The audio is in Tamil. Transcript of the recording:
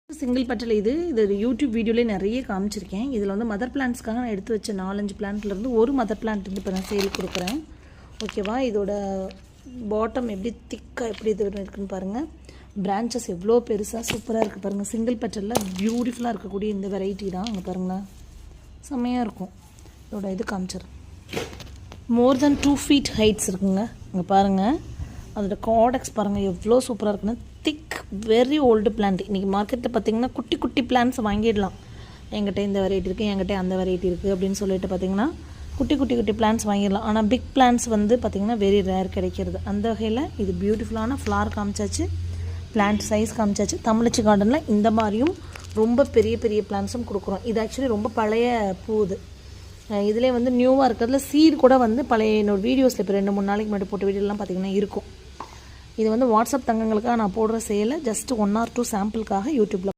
சிங்கிள் பெட்டல் இது யூடியூப் வீடியோலேயே நிறைய காமிச்சிருக்கேன். இதில் வந்து மதர் பிளான்ட்ஸ்க்காக நான் எடுத்து வச்ச 4-5 பிளான்ட்லேருந்து ஒரு மதர் பிளான்ட் வந்து இப்போ நான் சேல் கொடுக்குறேன். ஓகேவா? இதோட பாட்டம் எப்படி திக்காக எப்படி இது இருக்குன்னு பாருங்கள். பிரான்ச்சஸ் எவ்வளோ பெருசாக சூப்பராக இருக்குது பாருங்கள். சிங்கிள் பெட்டலில் பியூட்டிஃபுல்லாக இருக்கக்கூடிய இந்த வெரைட்டி தான். அங்கே பாருங்களேன், செம்மையாக இருக்கும். இதோட இது காமிச்சிடும். மோர் தென் 2 feet ஹைட்ஸ் இருக்குங்க. அங்கே பாருங்கள், அதோட காடெக்ஸ் பாருங்கள் எவ்வளோ சூப்பராக இருக்குன்னு. திக் வெரி ஓல்டு பிளான்ட். இன்றைக்கி மார்க்கெட்டில் பார்த்திங்கன்னா குட்டி குட்டி பிளான்ட்ஸ் வாங்கிடலாம். என்கிட்ட இந்த வெரைட்டி இருக்குது, என்கிட்ட அந்த வெரைட்டி இருக்குது அப்படின்னு சொல்லிட்டு பார்த்திங்கன்னா குட்டி குட்டி பிளான்ட்ஸ் வாங்கிடலாம். ஆனால் பிக் பிளான்ட்ஸ் வந்து பார்த்திங்கன்னா வெரி ரேர் கிடைக்கிறது. அந்த வகையில் இது பியூட்டிஃபுல்லான ஃப்ளார் காமிச்சாச்சு, பிளான்ட் சைஸ் காமிச்சாச்சு. தமிழச்சி கார்டனில் இந்த மாதிரியும் ரொம்ப பெரிய பெரிய பிளான்ட்ஸும் கொடுக்குறோம். இது ஆக்சுவலி ரொம்ப பழைய பூ. இதிலே வந்து நியூவாக இருக்கிறதுல சீட் கூட வந்து பழைய என்னோடய வீடியோஸில் இப்போ 2-3 நாளைக்கு முன்னாடி போட்ட வீடியோலாம் பார்த்திங்கன்னா இருக்கும். இது வந்து வாட்ஸ்அப் தங்கங்களுக்காக நான் போடுற சேலை ஜஸ்ட் 1 or 2 சாம்பிளுக்காக யூடியூப்பில்